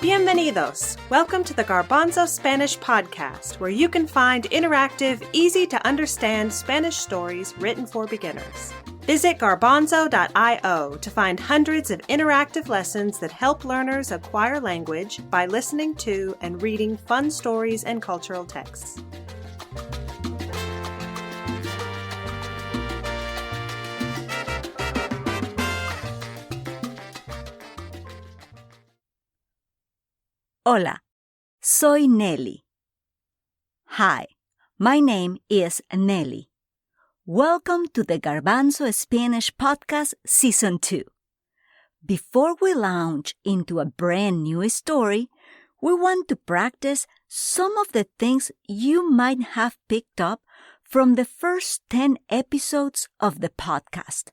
Bienvenidos! Welcome to the Garbanzo Spanish Podcast, where you can find interactive, easy-to-understand Spanish stories written for beginners. Visit garbanzo.io to find hundreds of interactive lessons that help learners acquire language by listening to and reading fun stories and cultural texts. Hola, soy Nelly. Hi, my name is Nelly. Welcome to the Garbanzo Spanish Podcast Season 2. Before we launch into a brand new story, we want to practice some of the things you might have picked up from the first 10 episodes of the podcast.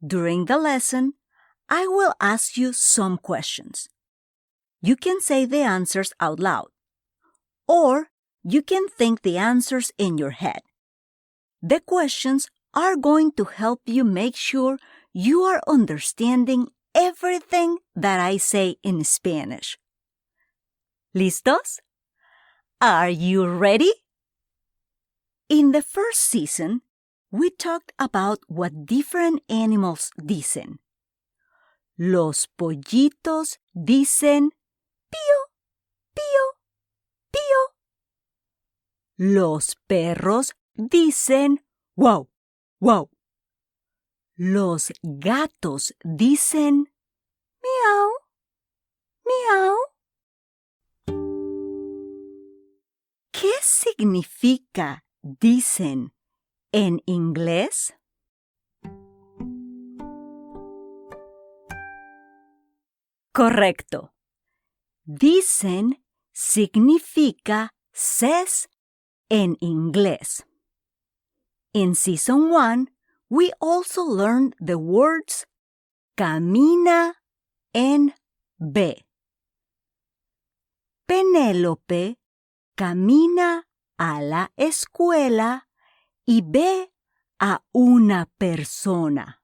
During the lesson, I will ask you some questions. You can say the answers out loud, or you can think the answers in your head. The questions are going to help you make sure you are understanding everything that I say in Spanish. ¿Listos? Are you ready? In the first season, we talked about what different animals dicen. Los pollitos dicen pío, pío, pío. Los perros dicen wow, wow. Los gatos dicen miau, miau. ¿Qué significa dicen en inglés? Correcto. Dicen significa says en inglés. In Season 1, we also learned the words camina and ve. Penélope camina a la escuela y ve a una persona.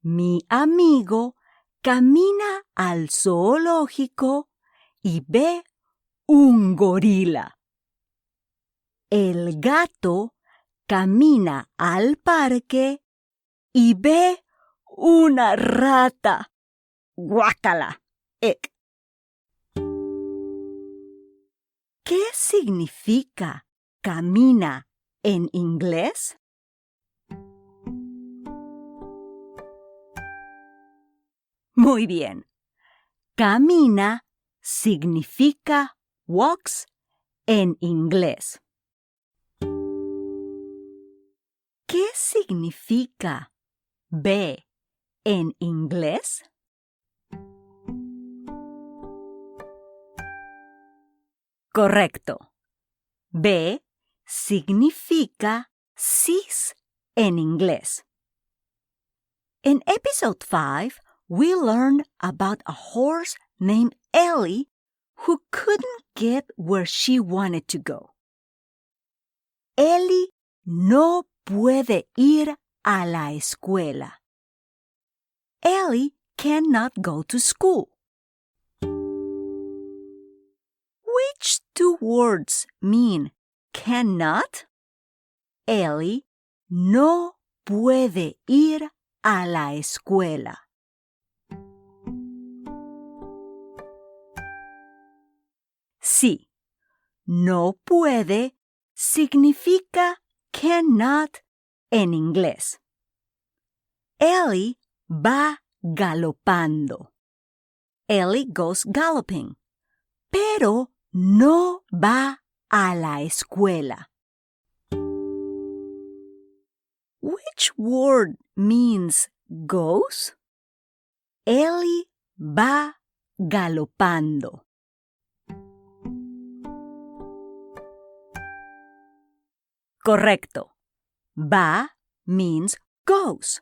Mi amigo camina al zoológico y ve un gorila. El gato camina al parque y ve una rata. ¡Guácala! ¡Ick! ¿Qué significa camina en inglés? Muy bien. Camina significa walks en inglés. ¿Qué significa ve en inglés? Correcto. Ve significa sees en inglés. In episode 5, we learned about a horse named Ellie who couldn't get where she wanted to go. Ellie no puede ir a la escuela. Ellie cannot go to school. Which two words mean cannot? Ellie no puede ir a la escuela. Sí, no puede significa cannot en inglés. Ellie va galopando. Ellie goes galloping, pero no va a la escuela. Which word means goes? Ellie va galopando. Correcto. Va means goes.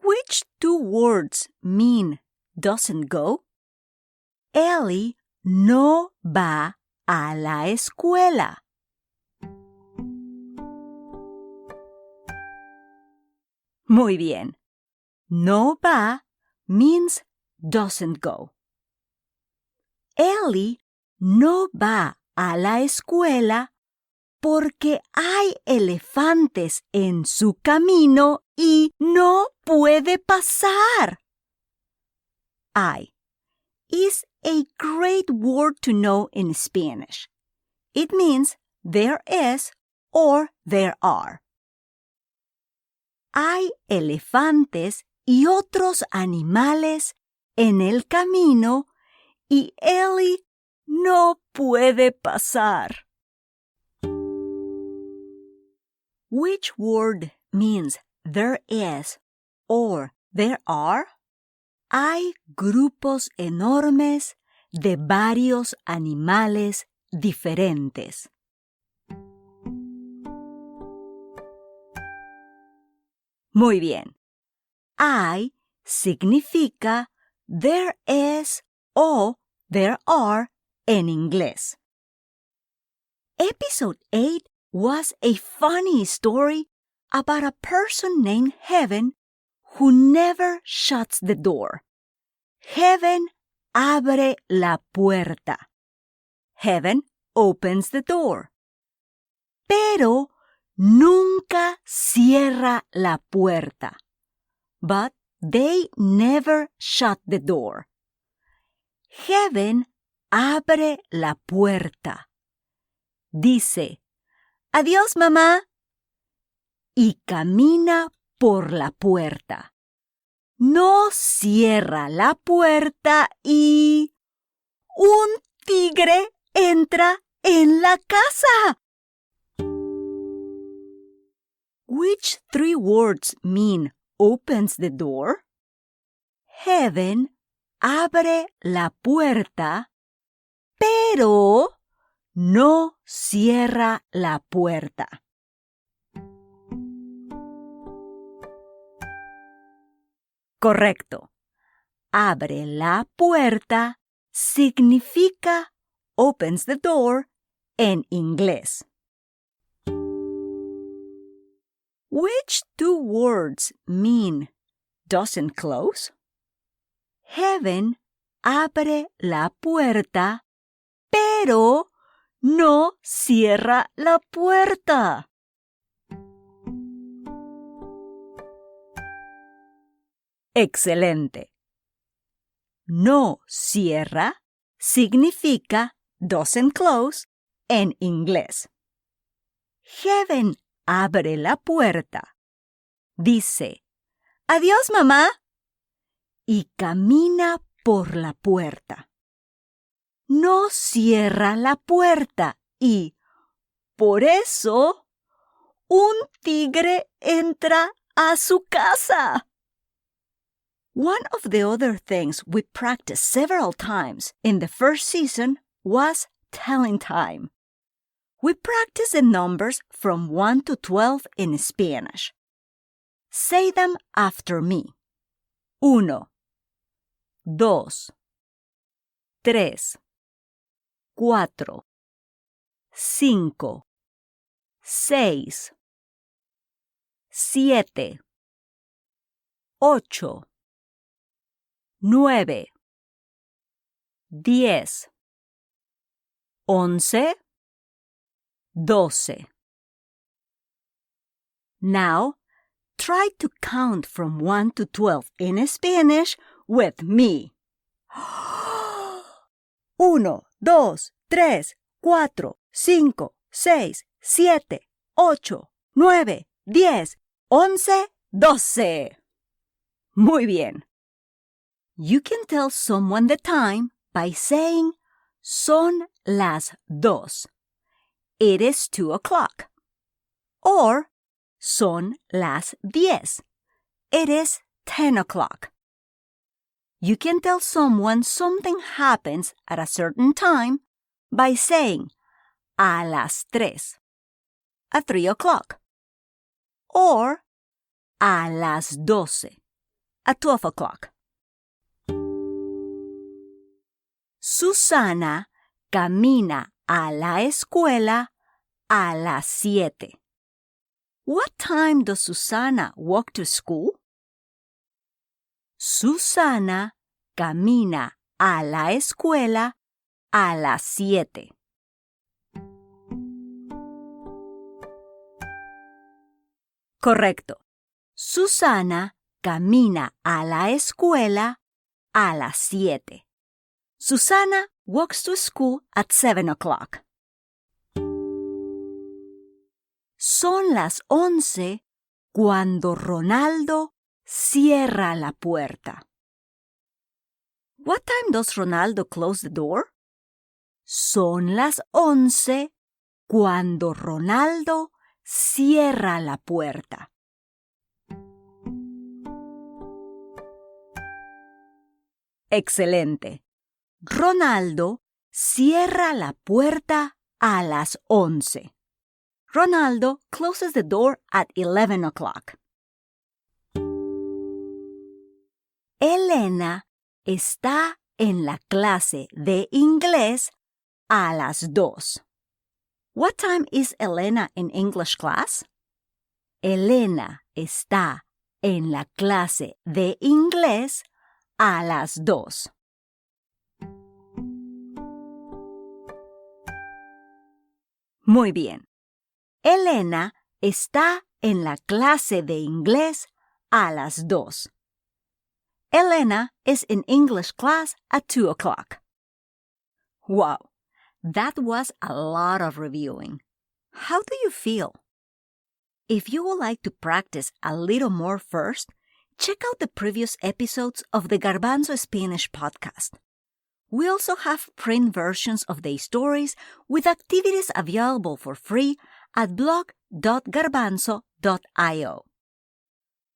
Which two words mean doesn't go? Ellie no va a la escuela. Muy bien. No va means doesn't go. Ellie no va a la escuela porque hay elefantes en su camino y no puede pasar. I is a great word to know in Spanish. It means there is or there are. Hay elefantes y otros animales en el camino y Ellie no puede pasar. Which word means there is or there are? Hay grupos enormes de varios animales diferentes. Muy bien. I significa there is o there are en inglés. Episode 8 was a funny story about a person named Heaven who never shuts the door. Heaven abre la puerta. Heaven opens the door. Pero nunca cierra la puerta. But they never shut the door. Heaven abre la puerta. Dice, adiós mamá, y camina por la puerta. No cierra la puerta y un tigre entra en la casa. Which three words mean opens the door? Heaven abre la puerta, pero no cierra la puerta. Correcto. Abre la puerta significa opens the door en inglés. Which two words mean doesn't close? Heaven abre la puerta, pero no cierra la puerta. Excelente. No cierra significa doesn't close en inglés. Heaven abre la puerta. Dice, adiós mamá, y camina por la puerta. No cierra la puerta y, por eso, un tigre entra a su casa. One of the other things we practiced several times in the first season was telling time. We practiced the numbers from 1 to 12 in Spanish. Say them after me. 1, 2, 3, 4, 5, 6, 7, 8, 9, 10, 11, 12. Now, try to count from 1 to 12 in Spanish with me. 1, 2, 3, 4, 5, 6, 7, 8, 9, 10, 11, 12. Muy bien. You can tell someone the time by saying, son las 2. It is 2 o'clock. Or, son las 10. It is 10 o'clock. You can tell someone something happens at a certain time by saying, a las 3. At 3 o'clock. Or, a las 12. At 12 o'clock. Susana camina a la escuela a las 7. What time does Susana walk to school? Susana camina a la escuela a las 7. Correcto. Susana camina a la escuela a las 7. Susana walks to school at 7 o'clock. Son las 11 cuando Ronaldo cierra la puerta. What time does Ronaldo close the door? Son las 11 cuando Ronaldo cierra la puerta. Excelente. Ronaldo cierra la puerta a las 11. Ronaldo closes the door at 11 o'clock. Elena está en la clase de inglés a las 2. What time is Elena in English class? Elena está en la clase de inglés a las 2. Muy bien. Elena está en la clase de inglés a las 2. Elena is in English class at 2 o'clock. Wow, that was a lot of reviewing. How do you feel? If you would like to practice a little more first, check out the previous episodes of the Garbanzo Spanish Podcast. We also have print versions of the stories with activities available for free at blog.garbanzo.io.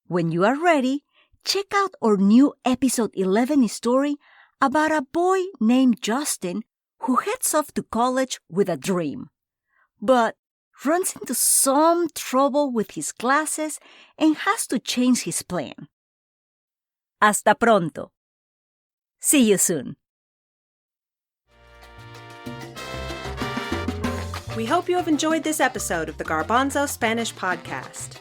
When you are ready, check out our new episode 11 story about a boy named Justin who heads off to college with a dream, but runs into some trouble with his classes and has to change his plan. Hasta pronto. See you soon. We hope you have enjoyed this episode of the Garbanzo Spanish Podcast.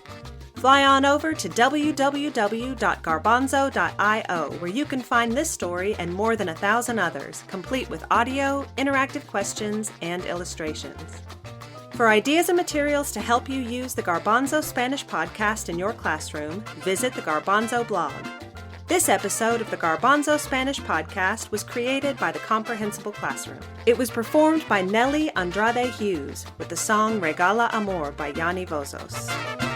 Fly on over to www.garbanzo.io where you can find this story and more than 1,000 others, complete with audio, interactive questions, and illustrations. For ideas and materials to help you use the Garbanzo Spanish Podcast in your classroom, visit the Garbanzo blog. This episode of the Garbanzo Spanish Podcast was created by the Comprehensible Classroom. It was performed by Nelly, Andrade, Hughes with the song Regala Amor by Yanni Vozos.